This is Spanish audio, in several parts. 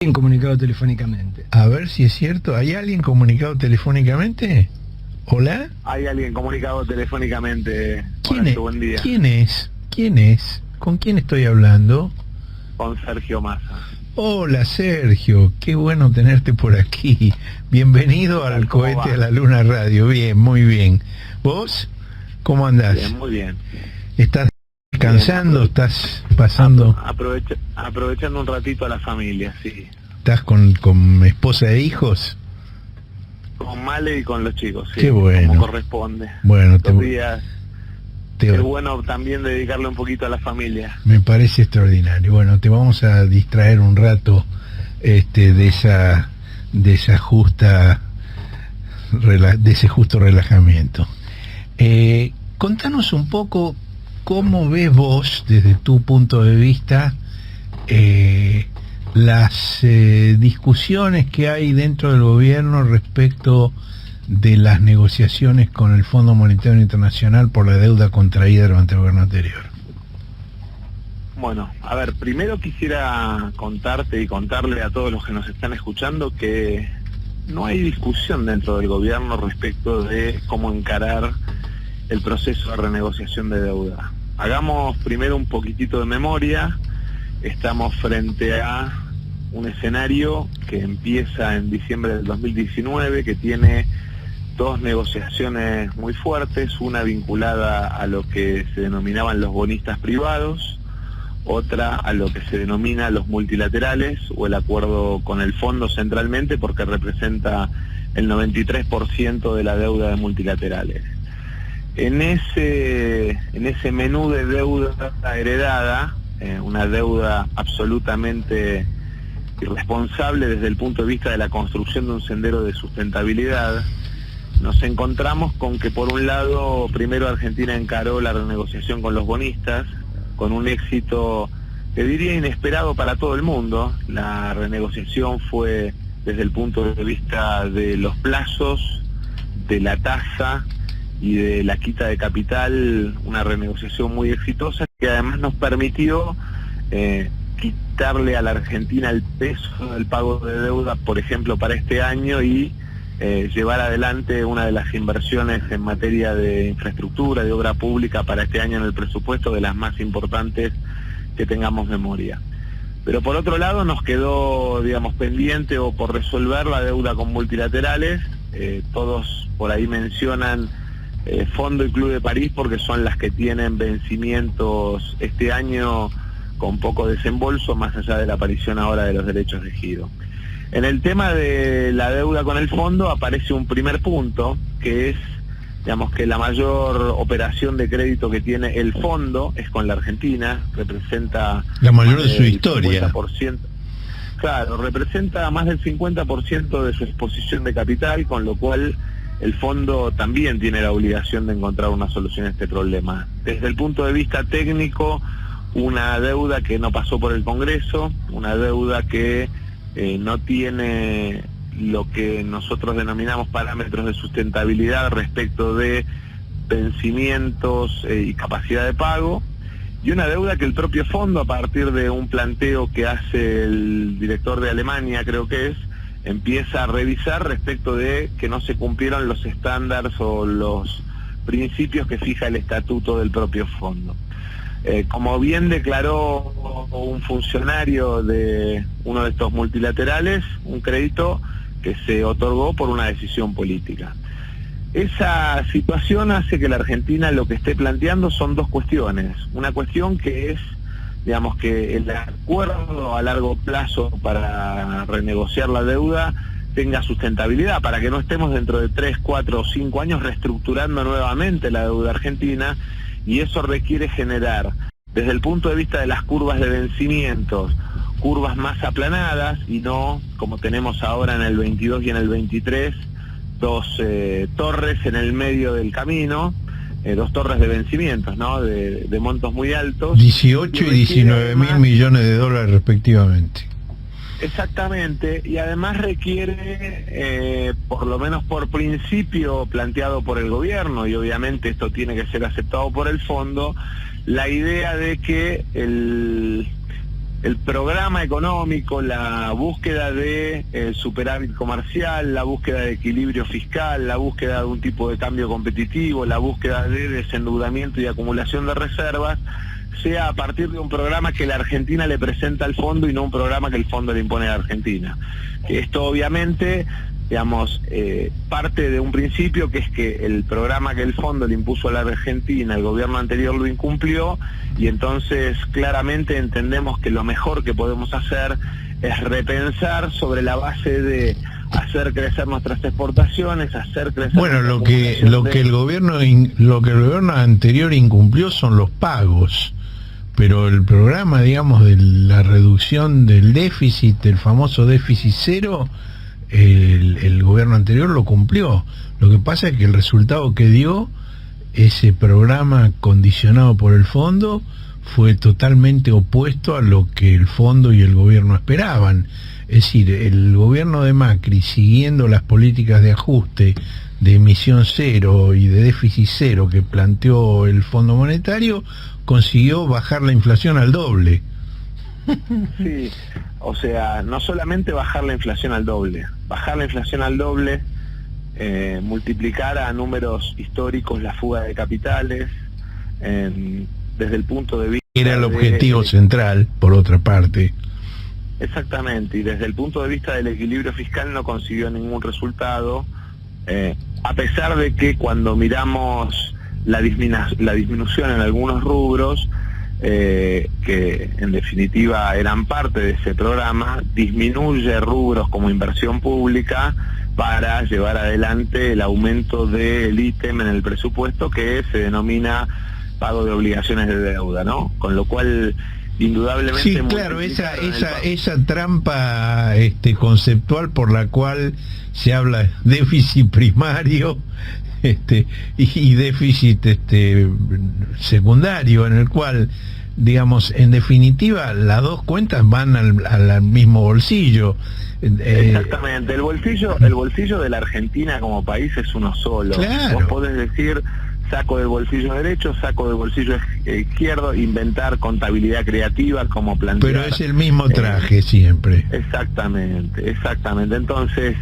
Bien comunicado telefónicamente. A ver si es cierto. ¿Hay alguien comunicado telefónicamente? ¿Hola? Hay alguien comunicado telefónicamente. ¿Quién es? Buen día. ¿Quién es? ¿Quién es? ¿Con quién estoy hablando? Con Sergio Massa. Hola Sergio, qué bueno tenerte por aquí. Bienvenido al Cohete a la Luna Radio. Bien, muy bien. ¿Vos? ¿Cómo andás? Bien, muy bien. ¿Estás descansando? Bien, ¿Estás pasando? Aprovechando un ratito a la familia, sí. ¿Estás con esposa e hijos? Con Male y con los chicos, sí. Qué bueno. Como corresponde. Bueno, días. Es bueno también dedicarle un poquito a la familia. Me parece extraordinario. Bueno, te vamos a distraer un rato de ese justo relajamiento. Contanos un poco cómo ves vos, desde tu punto de vista, las discusiones que hay dentro del gobierno respecto de las negociaciones con el Fondo Monetario Internacional por la deuda contraída durante el gobierno anterior. Bueno, a ver, primero quisiera contarte y contarle a todos los que nos están escuchando que no hay discusión dentro del gobierno respecto de cómo encarar el proceso de renegociación de deuda. Hagamos primero un poquitito de memoria. Estamos frente a un escenario que empieza en diciembre del 2019, que tiene dos negociaciones muy fuertes, una vinculada a lo que se denominaban los bonistas privados, otra a lo que se denomina los multilaterales o el acuerdo con el fondo centralmente, porque representa el 93% de la deuda de multilaterales. En ese menú de deuda heredada, una deuda absolutamente irresponsable desde el punto de vista de la construcción de un sendero de sustentabilidad, nos encontramos con que por un lado, primero Argentina encaró la renegociación con los bonistas, con un éxito que diría inesperado para todo el mundo. La renegociación fue, desde el punto de vista de los plazos, de la tasa y de la quita de capital, una renegociación muy exitosa que además nos permitió quitarle a la Argentina el peso del pago de deuda, por ejemplo, para este año y llevar adelante una de las inversiones en materia de infraestructura, de obra pública para este año en el presupuesto, de las más importantes que tengamos memoria. Pero por otro lado nos quedó, digamos, pendiente o por resolver la deuda con multilaterales. Todos por ahí mencionan Fondo y Club de París porque son las que tienen vencimientos este año con poco desembolso, más allá de la aparición ahora de los derechos de giro. En el tema de la deuda con el fondo aparece un primer punto, que es, digamos, que la mayor operación de crédito que tiene el fondo es con la Argentina, representa la mayor de su historia. 50%, claro, representa más del 50% de su exposición de capital, con lo cual el fondo también tiene la obligación de encontrar una solución a este problema. Desde el punto de vista técnico, una deuda que no pasó por el Congreso, una deuda que no tiene lo que nosotros denominamos parámetros de sustentabilidad respecto de vencimientos y capacidad de pago, y una deuda que el propio fondo, a partir de un planteo que hace el director de Alemania, creo que es, empieza a revisar respecto de que no se cumplieron los estándares o los principios que fija el estatuto del propio fondo. Como bien declaró un funcionario de uno de estos multilaterales, un crédito que se otorgó por una decisión política. Esa situación hace que la Argentina lo que esté planteando son dos cuestiones. Una cuestión que es, digamos, que el acuerdo a largo plazo para renegociar la deuda tenga sustentabilidad, para que no estemos dentro de 3, 4 o 5 años reestructurando nuevamente la deuda argentina, y eso requiere generar, desde el punto de vista de las curvas de vencimientos, curvas más aplanadas y no, como tenemos ahora en el 22 y en el 23, dos torres en el medio del camino, dos torres de vencimientos, ¿no? De montos muy altos. 18 y 19 mil millones de dólares respectivamente. Exactamente, y además requiere, por lo menos por principio planteado por el gobierno, y obviamente esto tiene que ser aceptado por el fondo, la idea de que el programa económico, la búsqueda de superávit comercial, la búsqueda de equilibrio fiscal, la búsqueda de un tipo de cambio competitivo, la búsqueda de desendeudamiento y acumulación de reservas, sea a partir de un programa que la Argentina le presenta al fondo y no un programa que el fondo le impone a la Argentina. Esto obviamente, digamos, parte de un principio que es que el programa que el fondo le impuso a la Argentina, el gobierno anterior lo incumplió, y entonces claramente entendemos que lo mejor que podemos hacer es repensar sobre la base de hacer crecer nuestras exportaciones, hacer crecer... Bueno, lo que el gobierno anterior incumplió son los pagos, pero el programa, digamos, de la reducción del déficit, el famoso déficit cero, el gobierno anterior lo cumplió. Lo que pasa es que el resultado que dio ese programa condicionado por el fondo fue totalmente opuesto a lo que el fondo y el gobierno esperaban. Es decir, el gobierno de Macri, siguiendo las políticas de ajuste, de emisión cero y de déficit cero que planteó el Fondo Monetario, consiguió bajar la inflación al doble. Sí, o sea, no solamente bajar la inflación al doble, multiplicar a números históricos la fuga de capitales, desde el punto de vista... Era el objetivo central, por otra parte. Exactamente, y desde el punto de vista del equilibrio fiscal no consiguió ningún resultado, a pesar de que cuando miramos la disminución en algunos rubros, que en definitiva eran parte de ese programa, disminuye rubros como inversión pública para llevar adelante el aumento del ítem en el presupuesto que se denomina pago de obligaciones de deuda, ¿no? Con lo cual, indudablemente... Sí, claro, esa trampa conceptual por la cual se habla de déficit primario y déficit secundario, en el cual, digamos, en definitiva, las dos cuentas van al mismo bolsillo. Exactamente, el bolsillo de la Argentina como país es uno solo. Claro. Vos podés decir, saco del bolsillo derecho, saco del bolsillo izquierdo, inventar contabilidad creativa como plantear. Pero es el mismo traje siempre. Exactamente. Entonces,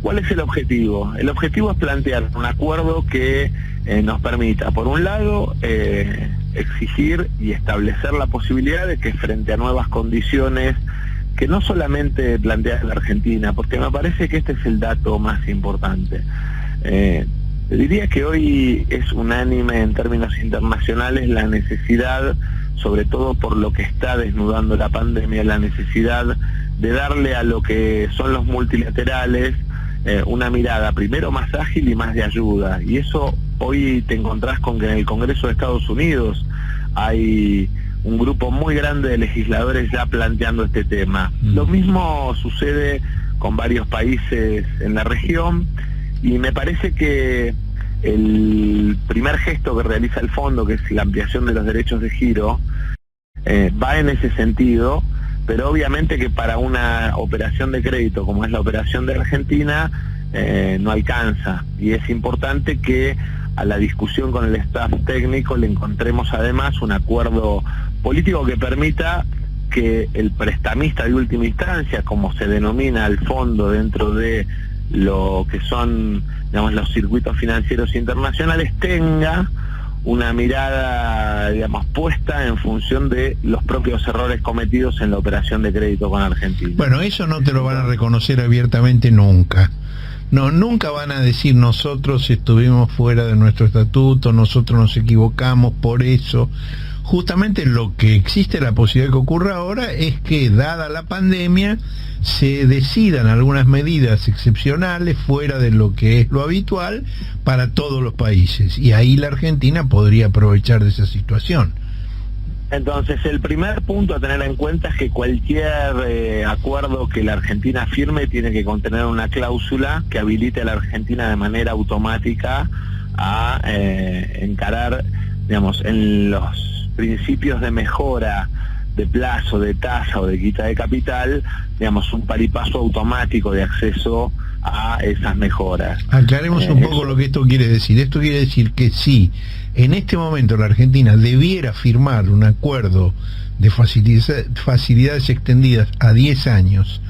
¿cuál es el objetivo? El objetivo es plantear un acuerdo que nos permita, por un lado, exigir y establecer la posibilidad de que frente a nuevas condiciones que no solamente plantea la Argentina, porque me parece que este es el dato más importante. Diría que hoy es unánime en términos internacionales la necesidad, sobre todo por lo que está desnudando la pandemia, la necesidad de darle a lo que son los multilaterales una mirada primero más ágil y más de ayuda. Y eso hoy te encontrás con que en el Congreso de Estados Unidos hay un grupo muy grande de legisladores ya planteando este tema. Lo mismo sucede con varios países en la región, y me parece que el primer gesto que realiza el fondo, que es la ampliación de los derechos de giro, va en ese sentido, pero obviamente que para una operación de crédito como es la operación de Argentina no alcanza, y es importante que a la discusión con el staff técnico le encontremos además un acuerdo político que permita que el prestamista de última instancia, como se denomina al fondo dentro de lo que son, digamos, los circuitos financieros internacionales, tenga una mirada, digamos, puesta en función de los propios errores cometidos en la operación de crédito con Argentina. Bueno, eso no te lo van a reconocer abiertamente nunca. No, nunca van a decir nosotros estuvimos fuera de nuestro estatuto, nosotros nos equivocamos por eso. Justamente lo que existe la posibilidad que ocurra ahora es que, dada la pandemia, se decidan algunas medidas excepcionales fuera de lo que es lo habitual para todos los países, y ahí la Argentina podría aprovechar de esa situación. Entonces, el primer punto a tener en cuenta es que cualquier acuerdo que la Argentina firme tiene que contener una cláusula que habilite a la Argentina de manera automática a encarar, digamos, en los principios de mejora de plazo, de tasa o de quita de capital, digamos, un paripaso automático de acceso a esas mejoras. Aclaremos un poco lo que esto quiere decir. Esto quiere decir que si en este momento la Argentina debiera firmar un acuerdo de facilidades extendidas a 10 años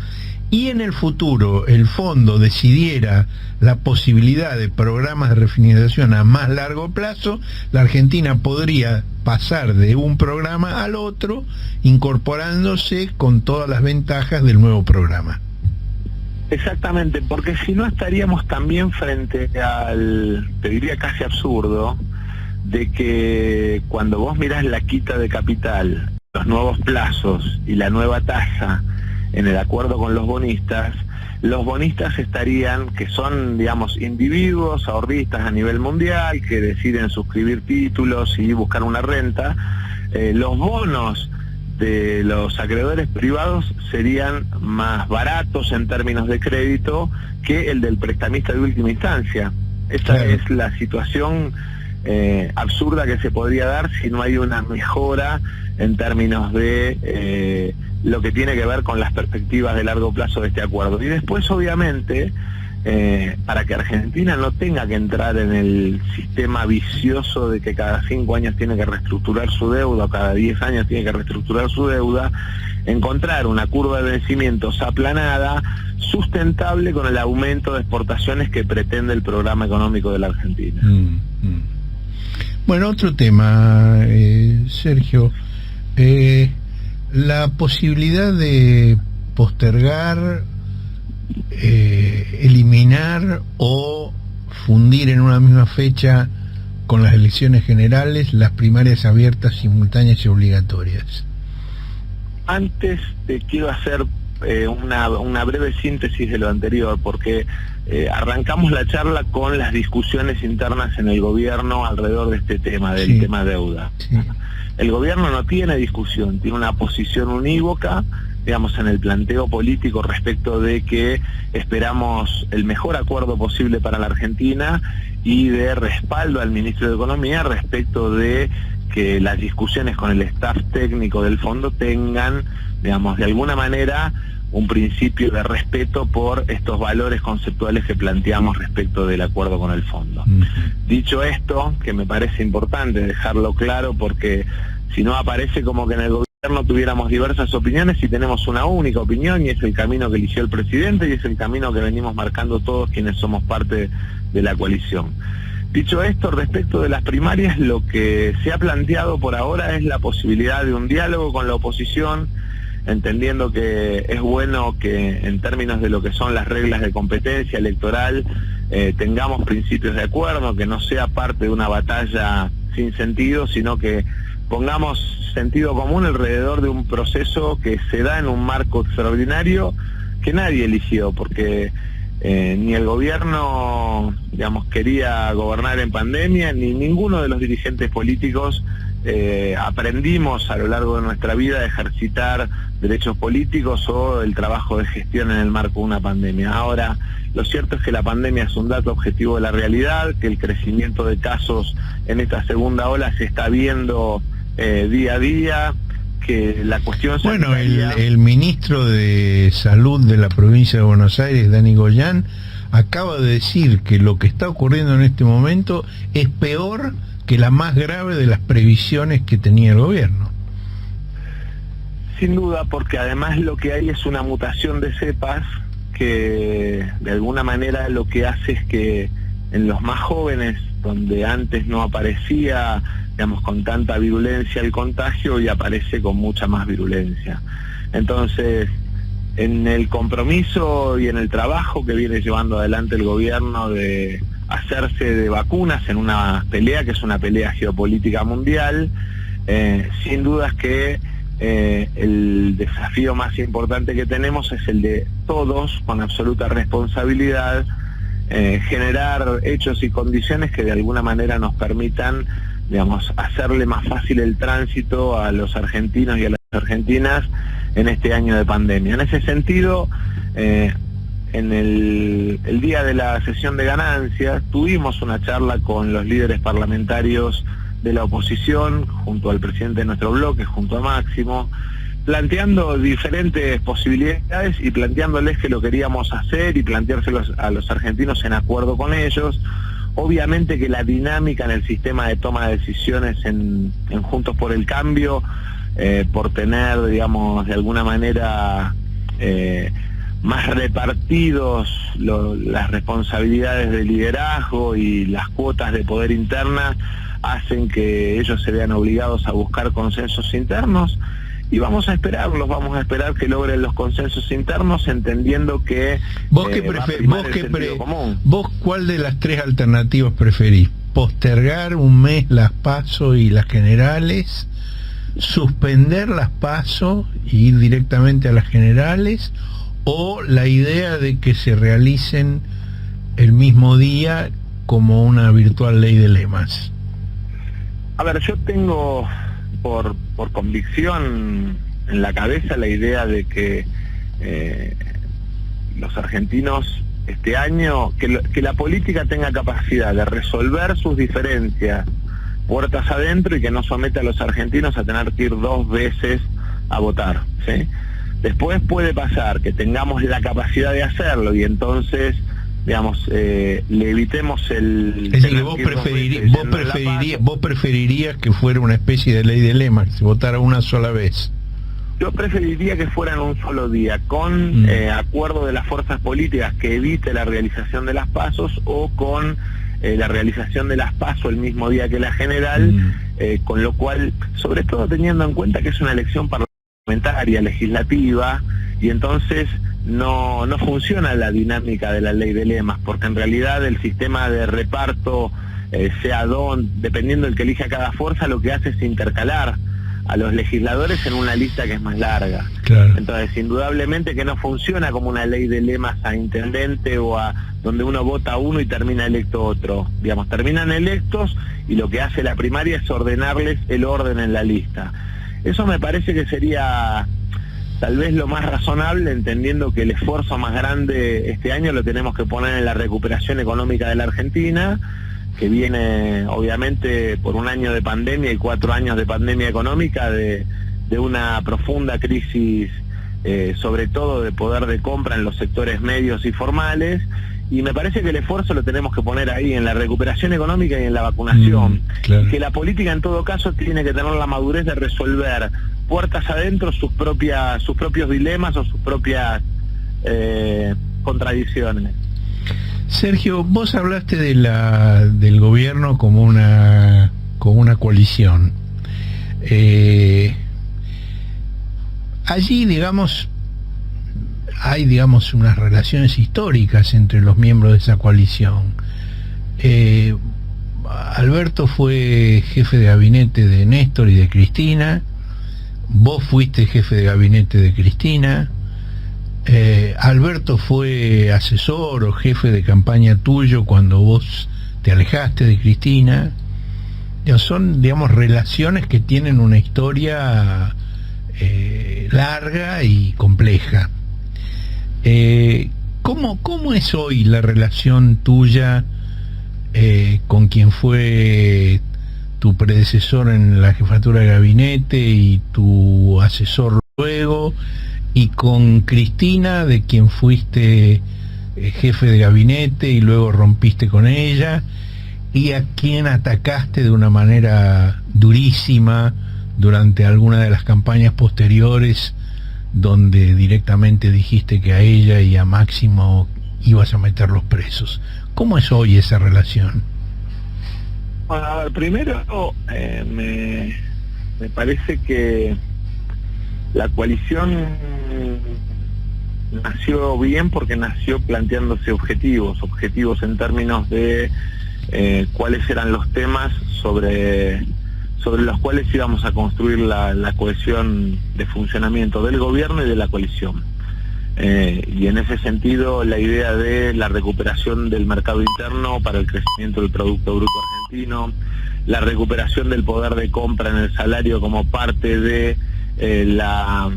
y en el futuro el fondo decidiera la posibilidad de programas de refinanciación a más largo plazo, la Argentina podría pasar de un programa al otro incorporándose con todas las ventajas del nuevo programa. Exactamente, porque si no estaríamos también frente al, te diría casi absurdo, de que cuando vos mirás la quita de capital, los nuevos plazos y la nueva tasa en el acuerdo con los bonistas estarían, que son, digamos, individuos ahorristas a nivel mundial, que deciden suscribir títulos y buscar una renta, los bonos de los acreedores privados serían más baratos en términos de crédito que el del prestamista de última instancia. Esa es la situación absurda que se podría dar si no hay una mejora en términos de lo que tiene que ver con las perspectivas de largo plazo de este acuerdo. Y después, obviamente, para que Argentina no tenga que entrar en el sistema vicioso de que cada 5 años tiene que reestructurar su deuda o cada 10 años tiene que reestructurar su deuda, encontrar una curva de vencimientos aplanada, sustentable con el aumento de exportaciones que pretende el programa económico de la Argentina. Bueno, otro tema, Sergio, la posibilidad de postergar, eliminar o fundir en una misma fecha con las elecciones generales las primarias abiertas, simultáneas y obligatorias. Antes te quiero hacer una breve síntesis de lo anterior, porque arrancamos la charla con las discusiones internas en el gobierno alrededor de este tema, del tema deuda. Sí. El gobierno no tiene discusión, tiene una posición unívoca, digamos, en el planteo político respecto de que esperamos el mejor acuerdo posible para la Argentina y de respaldo al ministro de Economía respecto de que las discusiones con el staff técnico del fondo tengan, digamos, de alguna manera un principio de respeto por estos valores conceptuales que planteamos respecto del acuerdo con el fondo. Dicho esto, que me parece importante dejarlo claro, porque si no aparece como que en el gobierno tuviéramos diversas opiniones y tenemos una única opinión, y es el camino que eligió el presidente y es el camino que venimos marcando todos quienes somos parte de la coalición. Dicho esto, respecto de las primarias, lo que se ha planteado por ahora es la posibilidad de un diálogo con la oposición, entendiendo que es bueno que en términos de lo que son las reglas de competencia electoral tengamos principios de acuerdo, que no sea parte de una batalla sin sentido, sino que pongamos sentido común alrededor de un proceso que se da en un marco extraordinario que nadie eligió, porque ni el gobierno, digamos, quería gobernar en pandemia, ni ninguno de los dirigentes políticos aprendimos a lo largo de nuestra vida a ejercitar derechos políticos o el trabajo de gestión en el marco de una pandemia. Ahora, lo cierto es que la pandemia es un dato objetivo de la realidad, que el crecimiento de casos en esta segunda ola se está viendo día a día, que la cuestión... Bueno, el ministro de Salud de la provincia de Buenos Aires, Dani Goyan, acaba de decir que lo que está ocurriendo en este momento es peor que la más grave de las previsiones que tenía el gobierno. Sin duda, porque además lo que hay es una mutación de cepas que de alguna manera lo que hace es que en los más jóvenes, donde antes no aparecía, digamos, con tanta virulencia el contagio, y aparece con mucha más virulencia. Entonces, en el compromiso y en el trabajo que viene llevando adelante el gobierno de hacerse de vacunas en una pelea que es una pelea geopolítica mundial, sin dudas que el desafío más importante que tenemos es el de todos, con absoluta responsabilidad, generar hechos y condiciones que de alguna manera nos permitan, digamos, hacerle más fácil el tránsito a los argentinos y a las argentinas en este año de pandemia. En ese sentido, en el día de la sesión de ganancias tuvimos una charla con los líderes parlamentarios de la oposición, junto al presidente de nuestro bloque, junto a Máximo, planteando diferentes posibilidades y planteándoles que lo queríamos hacer y planteárselos a los argentinos en acuerdo con ellos. Obviamente que la dinámica en el sistema de toma de decisiones en Juntos por el Cambio, por tener, digamos, de alguna manera más repartidos las responsabilidades de liderazgo y las cuotas de poder interna, hacen que ellos se vean obligados a buscar consensos internos. Y vamos a esperar que logren los consensos internos, entendiendo que vos cuál de las tres alternativas preferís: postergar un mes las PASO y las generales, suspender las PASO y ir directamente a las generales, o la idea de que se realicen el mismo día como una virtual ley de lemas? A ver, yo tengo por convicción en la cabeza la idea de que los argentinos este año, que la política tenga capacidad de resolver sus diferencias puertas adentro y que no someta a los argentinos a tener que ir 2 veces a votar, ¿sí? Después puede pasar que tengamos la capacidad de hacerlo y entonces, digamos, le evitemos el... Es decir, vos preferirías que fuera una especie de ley de lema, que se votara una sola vez. Yo preferiría que fuera en un solo día, con acuerdo de las fuerzas políticas que evite la realización de las PASO o con la realización de las PASO el mismo día que la general, con lo cual, sobre todo teniendo en cuenta que es una elección parlamentaria, legislativa, y entonces no funciona la dinámica de la ley de lemas, porque en realidad el sistema de reparto, dependiendo del que elija cada fuerza, lo que hace es intercalar a los legisladores en una lista que es más larga. Claro. Entonces, indudablemente que no funciona como una ley de lemas a intendente o a donde uno vota uno y termina electo otro. Digamos, terminan electos y lo que hace la primaria es ordenarles el orden en la lista. Eso me parece que sería tal vez lo más razonable, entendiendo que el esfuerzo más grande este año lo tenemos que poner en la recuperación económica de la Argentina, que viene obviamente por un año de pandemia y 4 años de pandemia económica, de una profunda crisis, sobre todo de poder de compra en los sectores medios y formales, y me parece que el esfuerzo lo tenemos que poner ahí, en la recuperación económica y en la vacunación, claro. Y que la política en todo caso tiene que tener la madurez de resolver puertas adentro sus propios dilemas o sus propias contradicciones. Sergio, vos hablaste del gobierno como una coalición. Allí, digamos, hay unas relaciones históricas entre los miembros de esa coalición. Alberto fue jefe de gabinete de Néstor y de Cristina. Vos fuiste jefe de gabinete de Cristina. Alberto fue asesor o jefe de campaña tuyo cuando vos te alejaste de Cristina. Son, digamos, relaciones que tienen una historia larga y compleja. ¿Cómo es hoy la relación tuya con quien fue tu predecesor en la jefatura de gabinete y tu asesor luego, y con Cristina, de quien fuiste jefe de gabinete y luego rompiste con ella, y a quien atacaste de una manera durísima durante alguna de las campañas posteriores, donde directamente dijiste que a ella y a Máximo ibas a meterlos presos? ¿Cómo es hoy esa relación? Bueno, a ver, primero me parece que la coalición nació bien porque nació planteándose objetivos en términos de cuáles eran los temas sobre los cuales íbamos a construir la cohesión de funcionamiento del gobierno y de la coalición. Y en ese sentido, la idea de la recuperación del mercado interno para el crecimiento del Producto Bruto Argentino, la recuperación del poder de compra en el salario como parte de la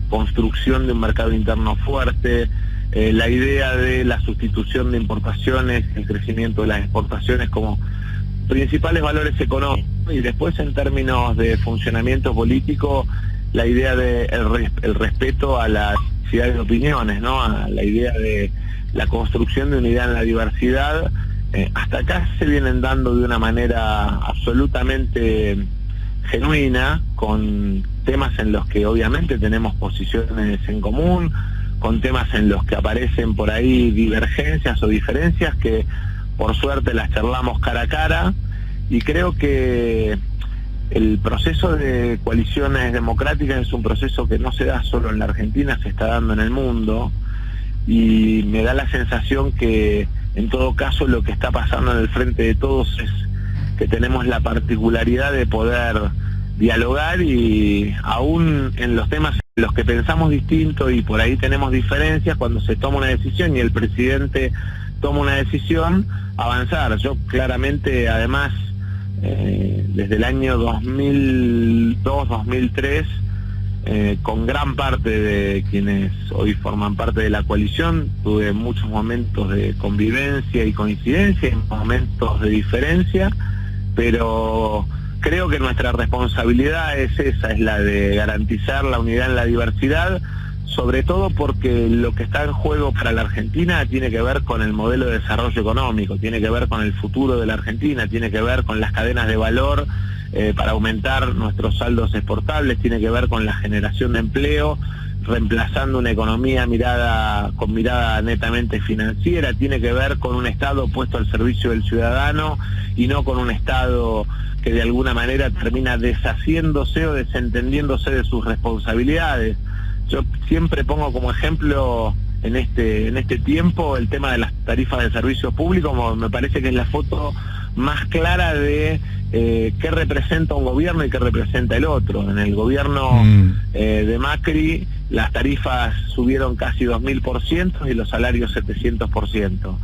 construcción de un mercado interno fuerte, la idea de la sustitución de importaciones, el crecimiento de las exportaciones como principales valores económicos, y después en términos de funcionamiento político, la idea de el respeto a la diversidad de opiniones, ¿no? A la idea de la construcción de unidad en la diversidad. Hasta acá se vienen dando de una manera absolutamente genuina, con temas en los que obviamente tenemos posiciones en común, con temas en los que aparecen por ahí divergencias o diferencias que por suerte las charlamos cara a cara, y creo que el proceso de coaliciones democráticas es un proceso que no se da solo en la Argentina, se está dando en el mundo, y me da la sensación que en todo caso lo que está pasando en el frente de todos es que tenemos la particularidad de poder dialogar, y aún en los temas en los que pensamos distinto y por ahí tenemos diferencias, cuando se toma una decisión y el presidente toma una decisión, avanzar. Yo claramente, además, desde el año 2002-2003, con gran parte de quienes hoy forman parte de la coalición, tuve muchos momentos de convivencia y coincidencia, y momentos de diferencia, pero creo que nuestra responsabilidad es esa, es la de garantizar la unidad en la diversidad, sobre todo porque lo que está en juego para la Argentina tiene que ver con el modelo de desarrollo económico, tiene que ver con el futuro de la Argentina, tiene que ver con las cadenas de valor para aumentar nuestros saldos exportables, tiene que ver con la generación de empleo, reemplazando una economía con mirada netamente financiera, tiene que ver con un Estado puesto al servicio del ciudadano y no con un Estado que de alguna manera termina deshaciéndose o desentendiéndose de sus responsabilidades. Yo siempre pongo como ejemplo en este tiempo el tema de las tarifas de servicios públicos, como me parece que es la foto más clara de qué representa un gobierno y qué representa el otro. En el gobierno de Macri las tarifas subieron casi 2000% y los salarios 700%.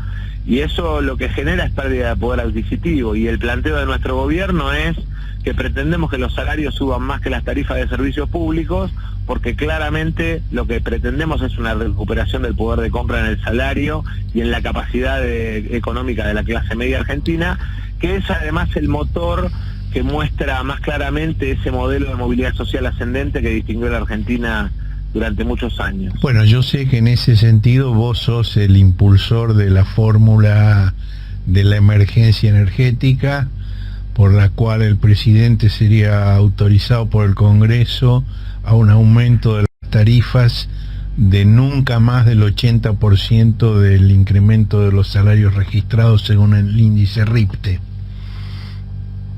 Y eso lo que genera es pérdida de poder adquisitivo, y el planteo de nuestro gobierno es que pretendemos que los salarios suban más que las tarifas de servicios públicos, porque claramente lo que pretendemos es una recuperación del poder de compra en el salario y en la capacidad económica de la clase media argentina, que es además el motor que muestra más claramente ese modelo de movilidad social ascendente que distinguió a la Argentina durante muchos años. Bueno, yo sé que en ese sentido vos sos el impulsor de la fórmula de la emergencia energética, por la cual el presidente sería autorizado por el Congreso a un aumento de las tarifas de nunca más del 80% del incremento de los salarios registrados según el índice RIPTE.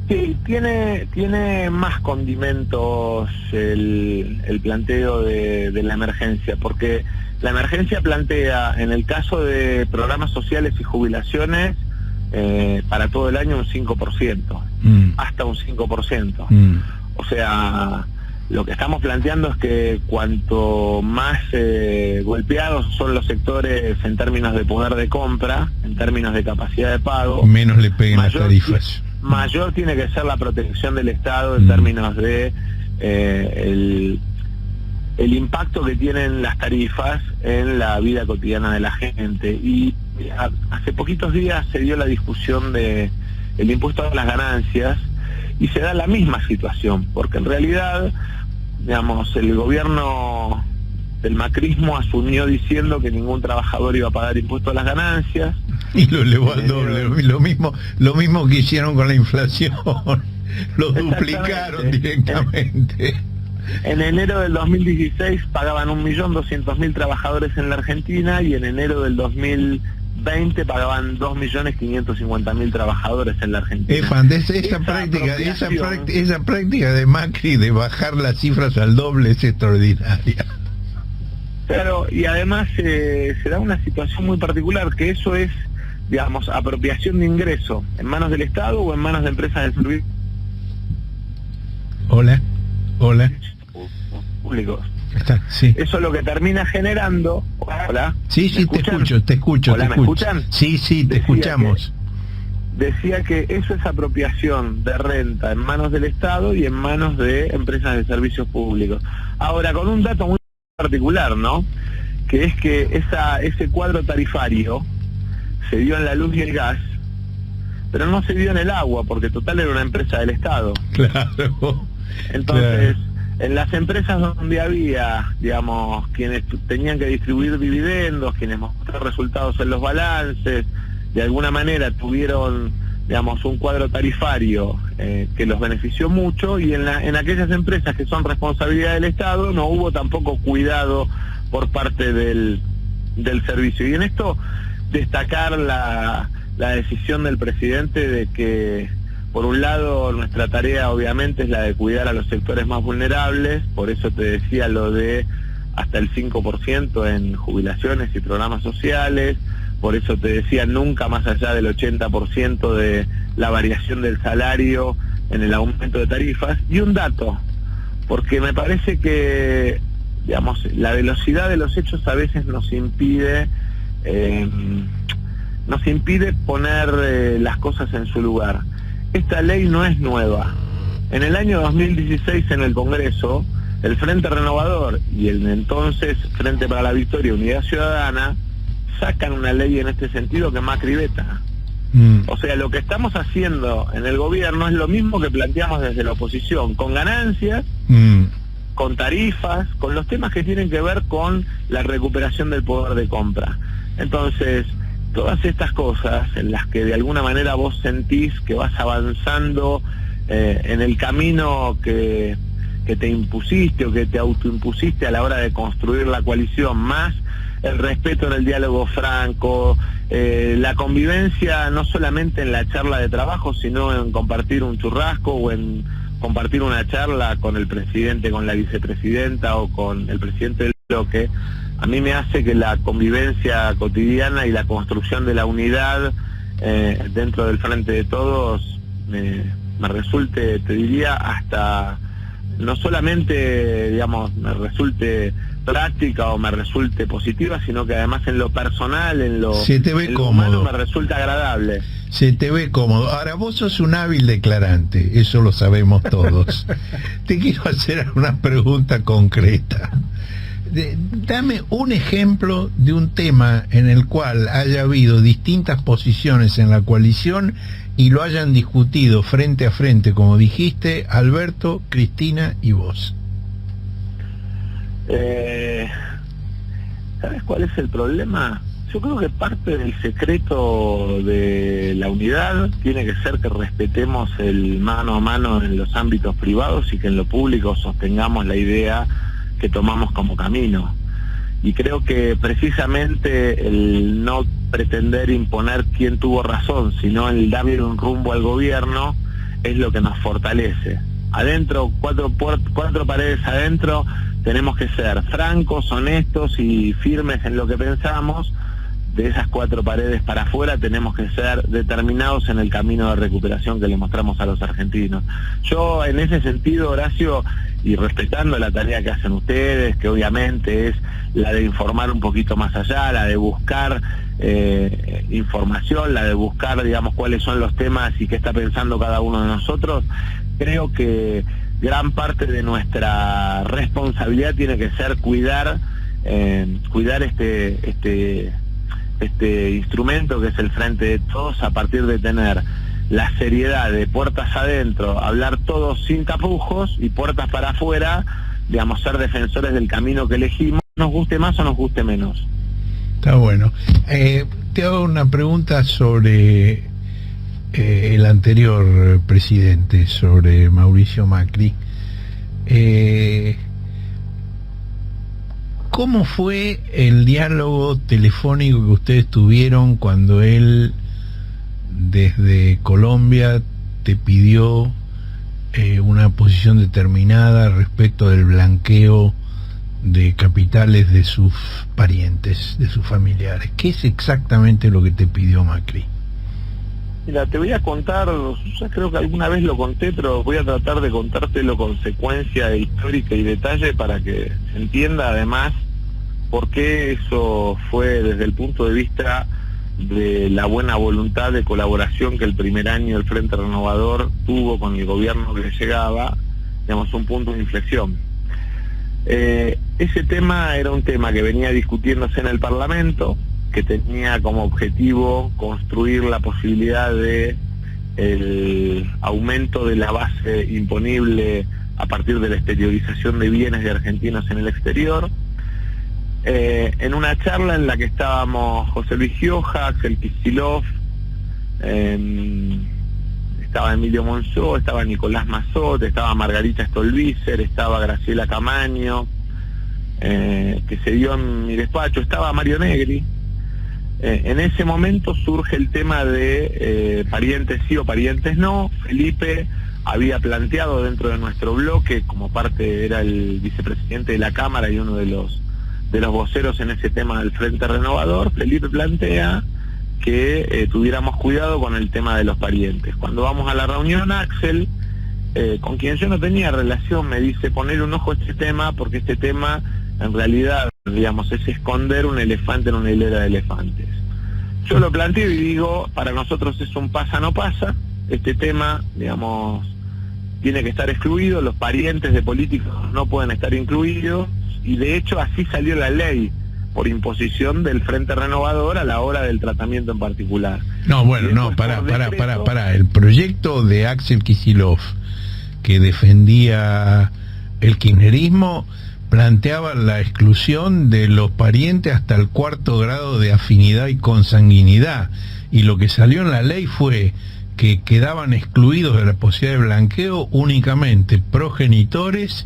Sí, tiene más condimentos el planteo de la emergencia, porque la emergencia plantea, en el caso de programas sociales y jubilaciones, para todo el año un 5%, hasta un 5%. O sea, lo que estamos planteando es que cuanto más golpeados son los sectores en términos de poder de compra, en términos de capacidad de pago, menos le peguen las tarifas. Mayor tiene que ser la protección del Estado en términos de el impacto que tienen las tarifas en la vida cotidiana de la gente. Y hace poquitos días se dio la discusión de el impuesto a las ganancias, y se da la misma situación, porque en realidad, digamos, el gobierno del macrismo asumió diciendo que ningún trabajador iba a pagar impuesto a las ganancias, y lo elevó al doble, lo mismo que hicieron con la inflación, lo duplicaron directamente. En enero del 2016 pagaban 1.200.000 trabajadores en la Argentina, y en enero del 2020 pagaban 2.550.000 trabajadores en la Argentina. Esa práctica de Macri de bajar las cifras al doble es extraordinaria. Claro, y además se da una situación muy particular, que eso es, digamos, apropiación de ingreso en manos del Estado o en manos de empresas del servicio. Hola. Públicos. Sí. Eso es lo que termina generando. Hola. Sí, te escucho. Hola, ¿me escuchan? Sí, te escuchamos. Decía que eso es apropiación de renta en manos del Estado y en manos de empresas de servicios públicos. Ahora, con un dato muy particular, ¿no? Que es que ese cuadro tarifario se dio en la luz y el gas, pero no se dio en el agua, porque total era una empresa del Estado. Claro. Entonces, En las empresas donde había, digamos, quienes tenían que distribuir dividendos, quienes mostraron resultados en los balances, de alguna manera tuvieron, digamos, un cuadro tarifario que los benefició mucho, y en aquellas empresas que son responsabilidad del Estado no hubo tampoco cuidado por parte del servicio. Y en esto destacar la decisión del presidente de que, por un lado, nuestra tarea obviamente es la de cuidar a los sectores más vulnerables, por eso te decía lo de hasta el 5% en jubilaciones y programas sociales, por eso te decía nunca más allá del 80% de la variación del salario en el aumento de tarifas. Y un dato, porque me parece que, digamos, la velocidad de los hechos a veces nos impide poner las cosas en su lugar. Esta ley no es nueva. En el año 2016 en el Congreso, el Frente Renovador y el entonces Frente para la Victoria y Unidad Ciudadana sacan una ley en este sentido que Macri veta. O sea, lo que estamos haciendo en el gobierno es lo mismo que planteamos desde la oposición, con ganancias, con tarifas, con los temas que tienen que ver con la recuperación del poder de compra. Entonces, todas estas cosas en las que de alguna manera vos sentís que vas avanzando en el camino que te impusiste o que te autoimpusiste a la hora de construir la coalición, más el respeto en el diálogo franco, la convivencia no solamente en la charla de trabajo, sino en compartir un churrasco o en compartir una charla con el presidente, con la vicepresidenta o con el presidente del bloque, a mí me hace que la convivencia cotidiana y la construcción de la unidad dentro del Frente de Todos me resulte, te diría, hasta no solamente, digamos, me resulte práctica o me resulte positiva, sino que además en lo personal, en lo humano me resulta agradable. Se te ve cómodo. Ahora, vos sos un hábil declarante, eso lo sabemos todos. Te quiero hacer una pregunta concreta. Dame un ejemplo de un tema en el cual haya habido distintas posiciones en la coalición y lo hayan discutido frente a frente, como dijiste, Alberto, Cristina y vos. ¿Sabes cuál es el problema? Yo creo que parte del secreto de la unidad tiene que ser que respetemos el mano a mano en los ámbitos privados y que en lo público sostengamos la idea que tomamos como camino. Y creo que precisamente el no pretender imponer quién tuvo razón, sino el darle un rumbo al gobierno, es lo que nos fortalece. Adentro, cuatro paredes adentro, tenemos que ser francos, honestos y firmes en lo que pensamos. De esas cuatro paredes para afuera tenemos que ser determinados en el camino de recuperación que le mostramos a los argentinos. Yo en ese sentido, Horacio, y respetando la tarea que hacen ustedes, que obviamente es la de informar un poquito más allá, la de buscar información, la de buscar, digamos, cuáles son los temas y qué está pensando cada uno de nosotros, creo que gran parte de nuestra responsabilidad tiene que ser cuidar este instrumento que es el Frente de Todos, a partir de tener la seriedad de puertas adentro, hablar todos sin tapujos, y puertas para afuera, digamos, ser defensores del camino que elegimos, nos guste más o nos guste menos. Está bueno. Te hago una pregunta sobre el anterior presidente, sobre Mauricio Macri. ¿Cómo fue el diálogo telefónico que ustedes tuvieron cuando él desde Colombia te pidió una posición determinada respecto del blanqueo de capitales de sus parientes, de sus familiares? ¿Qué es exactamente lo que te pidió Macri? Mira, te voy a contar, ya creo que alguna vez lo conté, pero voy a tratar de contártelo con secuencia histórica y detalle para que se entienda además por qué eso fue desde el punto de vista de la buena voluntad de colaboración que el primer año el Frente Renovador tuvo con el gobierno que llegaba, digamos, un punto de inflexión. Ese tema era un tema que venía discutiéndose en el Parlamento, que tenía como objetivo construir la posibilidad de el aumento de la base imponible a partir de la exteriorización de bienes de argentinos en el exterior. En una charla en la que estábamos José Luis Gioja, Axel Kicillof, estaba Emilio Monzó, estaba Nicolás Mazot, estaba Margarita Stolbizer, estaba Graciela Camaño, que se dio en mi despacho, estaba Mario Negri. En ese momento surge el tema de parientes sí o parientes no. Felipe había planteado dentro de nuestro bloque, como parte, era el vicepresidente de la Cámara y uno de los voceros en ese tema del Frente Renovador. Felipe plantea que tuviéramos cuidado con el tema de los parientes. Cuando vamos a la reunión, Axel, con quien yo no tenía relación, me dice poner un ojo a este tema, porque este tema en realidad, digamos, es esconder un elefante en una hilera de elefantes. Yo lo planteo y digo, para nosotros es un pasa no pasa, este tema, digamos, tiene que estar excluido, los parientes de políticos no pueden estar incluidos, y de hecho así salió la ley, por imposición del Frente Renovador a la hora del tratamiento en particular. No, bueno, no, para. El proyecto de Axel Kicillof, que defendía el kirchnerismo, planteaba la exclusión de los parientes hasta el 4º grado de afinidad y consanguinidad, y lo que salió en la ley fue que quedaban excluidos de la posibilidad de blanqueo únicamente progenitores,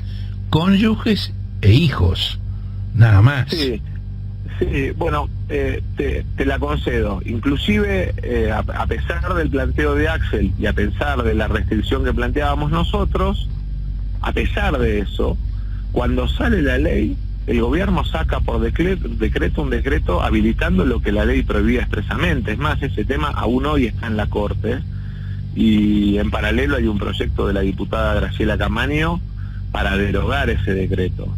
cónyuges e hijos, nada más. Sí, bueno, te la concedo. Inclusive, a pesar del planteo de Axel y a pesar de la restricción que planteábamos nosotros, a pesar de eso, cuando sale la ley, el gobierno saca por decreto un decreto habilitando lo que la ley prohibía expresamente. Es más, ese tema aún hoy está en la Corte, y en paralelo hay un proyecto de la diputada Graciela Camaño para derogar ese decreto.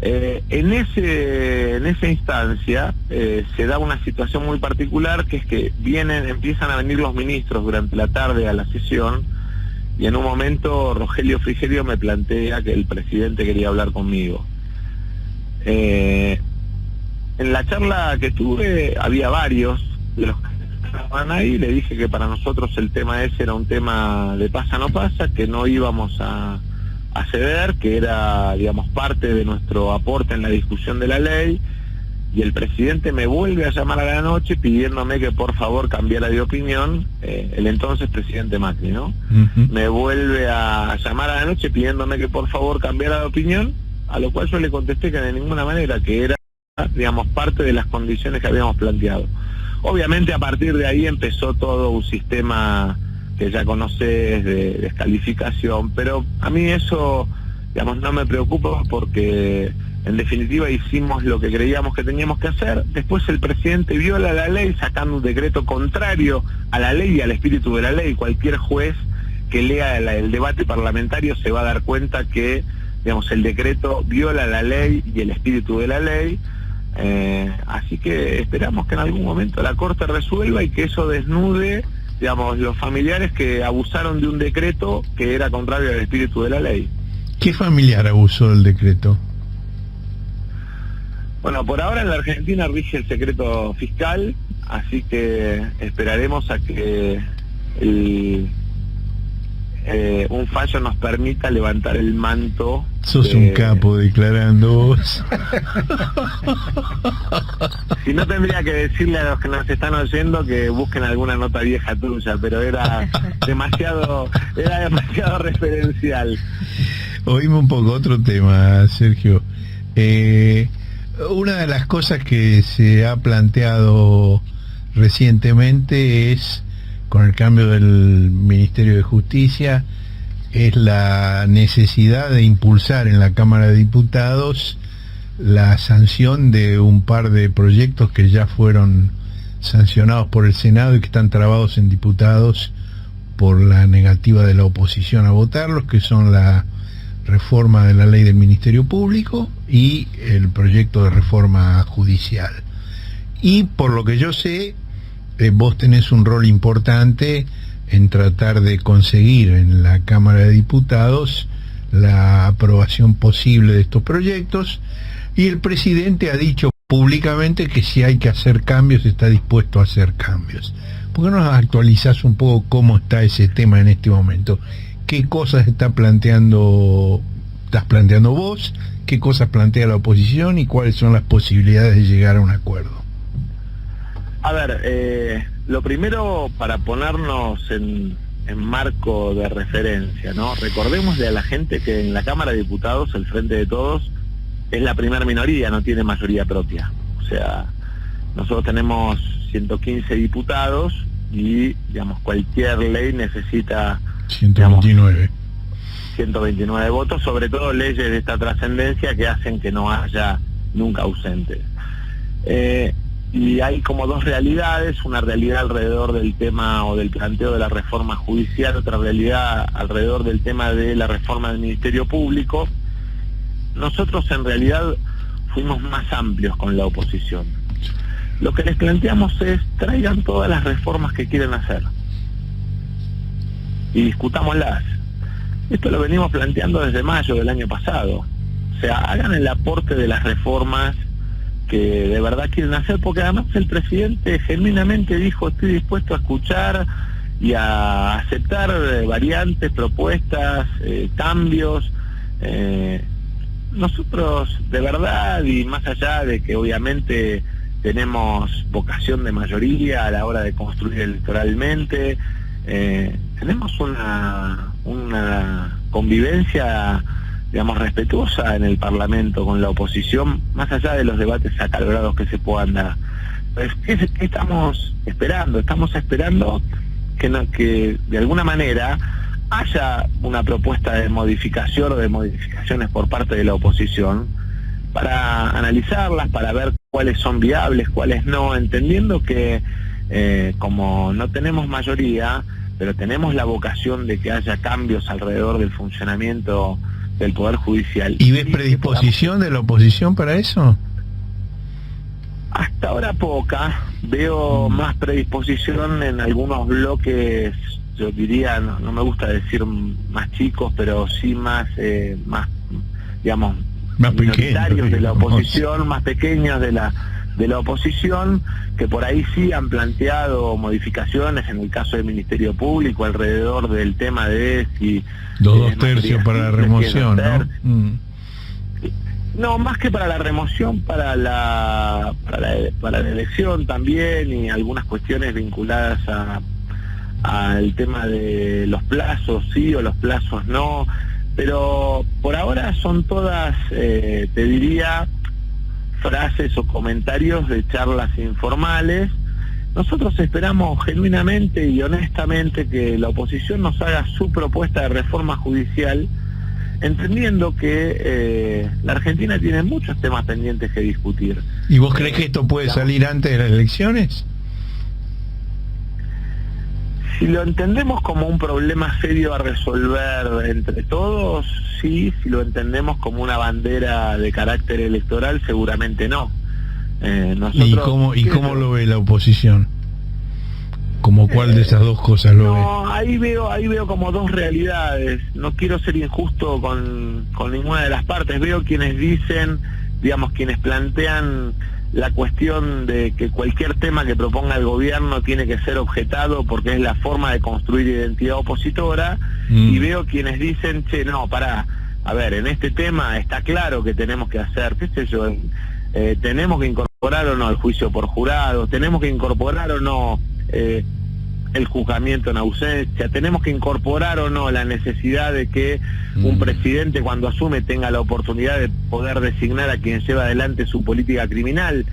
En esa instancia se da una situación muy particular, que es que empiezan a venir los ministros durante la tarde a la sesión, y en un momento Rogelio Frigerio me plantea que el presidente quería hablar conmigo. En la charla que tuve había varios de los que estaban ahí, le dije que para nosotros el tema ese era un tema de pasa no pasa, que no íbamos a ceder, que era, digamos, parte de nuestro aporte en la discusión de la ley, y el presidente me vuelve a llamar a la noche pidiéndome que por favor cambiara de opinión, el entonces presidente Macri, ¿no? Uh-huh. Me vuelve a llamar a la noche pidiéndome que por favor cambiara de opinión, a lo cual yo le contesté que de ninguna manera, que era, digamos, parte de las condiciones que habíamos planteado. Obviamente a partir de ahí empezó todo un sistema que ya conoces de descalificación, pero a mí eso, digamos, no me preocupa, porque en definitiva hicimos lo que creíamos que teníamos que hacer. Después el presidente viola la ley sacando un decreto contrario a la ley y al espíritu de la ley. Cualquier juez que lea el debate parlamentario se va a dar cuenta que, digamos, el decreto viola la ley y el espíritu de la ley. Así que esperamos que en algún momento la Corte resuelva y que eso desnude, digamos, los familiares que abusaron de un decreto que era contrario al espíritu de la ley. ¿Qué familiar abusó del decreto? Bueno, por ahora en la Argentina rige el secreto fiscal, así que esperaremos a que un fallo nos permita levantar el manto. Sos un capo declarando vos. Si no, tendría que decirle a los que nos están oyendo que busquen alguna nota vieja tuya, pero era demasiado referencial. Oíme un poco otro tema, Sergio. Una de las cosas que se ha planteado recientemente es, con el cambio del Ministerio de Justicia, es la necesidad de impulsar en la Cámara de Diputados la sanción de un par de proyectos que ya fueron sancionados por el Senado y que están trabados en diputados por la negativa de la oposición a votarlos, que son la reforma de la ley del Ministerio Público y el proyecto de reforma judicial. Y por lo que yo sé, vos tenés un rol importante en tratar de conseguir en la Cámara de Diputados la aprobación posible de estos proyectos, y el presidente ha dicho públicamente que si hay que hacer cambios está dispuesto a hacer cambios. ¿Por qué no nos actualizás un poco cómo está ese tema en este momento? qué cosas estás planteando vos, qué cosas plantea la oposición y cuáles son las posibilidades de llegar a un acuerdo. A ver, lo primero, para ponernos en marco de referencia, ¿no? Recordémosle a la gente que en la Cámara de Diputados el Frente de Todos es la primera minoría, no tiene mayoría propia. O sea, nosotros tenemos 115 diputados y, digamos, cualquier ley necesita 129 votos, sobre todo leyes de esta trascendencia que hacen que no haya nunca ausentes. Y hay como dos realidades, una realidad alrededor del tema o del planteo de la reforma judicial, otra realidad alrededor del tema de la reforma del Ministerio Público. Nosotros en realidad fuimos más amplios con la oposición. Lo que les planteamos es, traigan todas las reformas que quieren hacer y discutámoslas. Esto lo venimos planteando desde mayo del año pasado. O sea, hagan el aporte de las reformas que de verdad quieren hacer, porque además el presidente genuinamente dijo: estoy dispuesto a escuchar y a aceptar variantes, propuestas, cambios. Nosotros de verdad, y más allá de que obviamente tenemos vocación de mayoría a la hora de construir electoralmente, tenemos una convivencia, digamos, respetuosa en el Parlamento con la oposición, más allá de los debates acalorados que se puedan dar. Pues, ¿qué estamos esperando? Estamos esperando que de alguna manera haya una propuesta de modificación o de modificaciones por parte de la oposición para analizarlas, para ver cuáles son viables, cuáles no, entendiendo que como no tenemos mayoría, pero tenemos la vocación de que haya cambios alrededor del funcionamiento del Poder Judicial. ¿Y ves predisposición de la oposición para eso? Hasta ahora poca. Veo más predisposición en algunos bloques, yo diría, no me gusta decir más chicos, pero sí más digamos, más minoritarios de la oposición, más pequeños de la oposición, que por ahí sí han planteado modificaciones en el caso del Ministerio Público alrededor del tema de si los 2/3 para la remoción, ¿no? No, más que para la remoción, para la elección también, y algunas cuestiones vinculadas al tema de los plazos sí o los plazos no, pero por ahora son todas, te diría, frases o comentarios de charlas informales. Nosotros esperamos genuinamente y honestamente que la oposición nos haga su propuesta de reforma judicial, entendiendo que la Argentina tiene muchos temas pendientes que discutir. ¿Y vos crees que esto puede salir antes de las elecciones? Si lo entendemos como un problema serio a resolver entre todos, sí. Si lo entendemos como una bandera de carácter electoral, seguramente no. Nosotros, ¿Y cómo lo ve la oposición? ¿Como cuál de esas dos cosas lo ve? No, ahí veo como dos realidades. No quiero ser injusto con ninguna de las partes. Veo quienes dicen, digamos, quienes plantean la cuestión de que cualquier tema que proponga el gobierno tiene que ser objetado porque es la forma de construir identidad opositora, y veo quienes dicen, che, no, pará, a ver, en este tema está claro que tenemos que hacer, qué sé yo, tenemos que incorporar o no el juicio por jurado, tenemos que incorporar o no el juzgamiento en ausencia, tenemos que incorporar o no la necesidad de que un presidente cuando asume tenga la oportunidad de poder designar a quien lleva adelante su política criminal,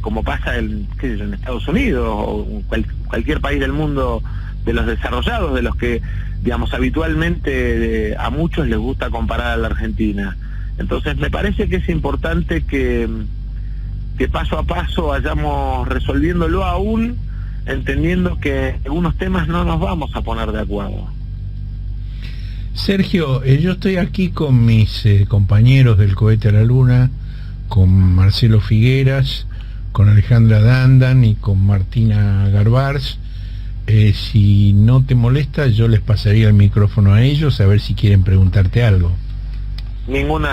como pasa en Estados Unidos o cualquier país del mundo de los desarrollados, de los que, digamos, habitualmente a muchos les gusta comparar a la Argentina. Entonces me parece que es importante que paso a paso vayamos resolviéndolo, aún entendiendo que en algunos temas no nos vamos a poner de acuerdo. Sergio, yo estoy aquí con mis compañeros del Cohete a la Luna, con Marcelo Figueras, con Alejandra Dandan y con Martina Garbars. Si no te molesta, yo les pasaría el micrófono a ellos a ver si quieren preguntarte algo. Ningún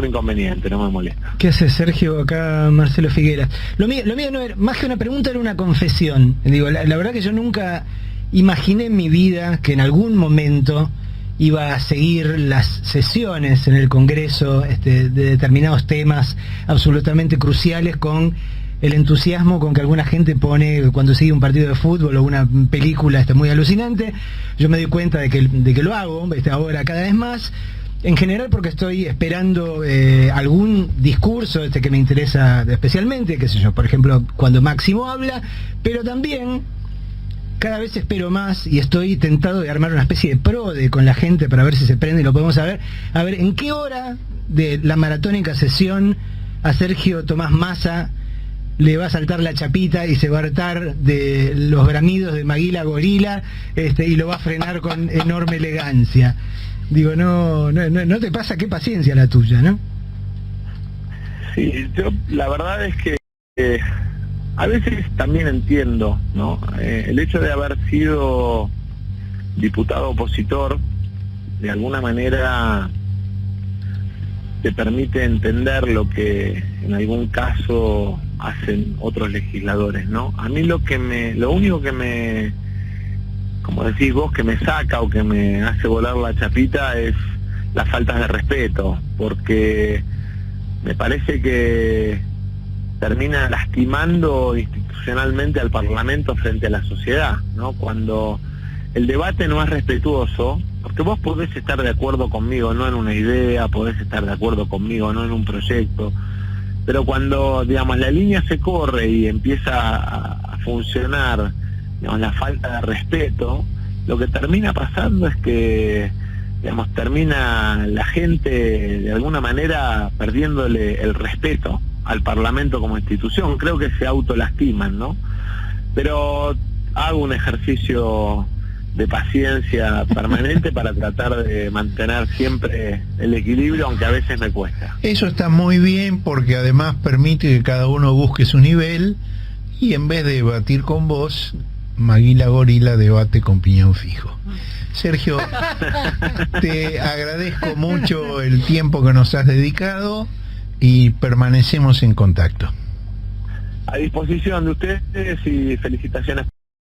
inconveniente, no me molesta. ¿Qué haces, Sergio? Acá Marcelo Figueras. Lo mío no era, más que una pregunta, era una confesión. Digo, la verdad que yo nunca imaginé en mi vida que en algún momento iba a seguir las sesiones en el Congreso de determinados temas absolutamente cruciales con el entusiasmo con que alguna gente pone cuando sigue un partido de fútbol o una película muy alucinante. Yo me doy cuenta de que lo hago ahora cada vez más, en general porque estoy esperando algún discurso que me interesa especialmente, qué sé yo, por ejemplo, cuando Máximo habla, pero también cada vez espero más y estoy tentado de armar una especie de prode con la gente para ver si se prende y lo podemos saber. A ver, ¿en qué hora de la maratónica sesión a Sergio Tomás Massa le va a saltar la chapita y se va a hartar de los bramidos de Maguila Gorila y lo va a frenar con enorme elegancia? Digo, no te pasa, qué paciencia la tuya, ¿no? Sí, yo la verdad es que a veces también entiendo, ¿no? El hecho de haber sido diputado opositor, de alguna manera te permite entender lo que en algún caso hacen otros legisladores, ¿no? A mí lo único que me, como decís vos, que me saca o que me hace volar la chapita es las faltas de respeto, porque me parece que termina lastimando institucionalmente al Parlamento frente a la sociedad, ¿no? Cuando el debate no es respetuoso, porque vos podés estar de acuerdo conmigo, no en una idea, podés estar de acuerdo conmigo, no en un proyecto, pero cuando, digamos, la línea se corre y empieza a funcionar, digamos, la falta de respeto, lo que termina pasando es que, digamos, termina la gente de alguna manera perdiéndole el respeto al Parlamento como institución. Creo que se autolastiman, ¿no? Pero hago un ejercicio de paciencia permanente para tratar de mantener siempre el equilibrio, aunque a veces me cuesta. Eso está muy bien porque además permite que cada uno busque su nivel y en vez de debatir con vos, Maguila Gorila debate con piñón fijo. Sergio, te agradezco mucho el tiempo que nos has dedicado y permanecemos en contacto. A disposición de ustedes y felicitaciones.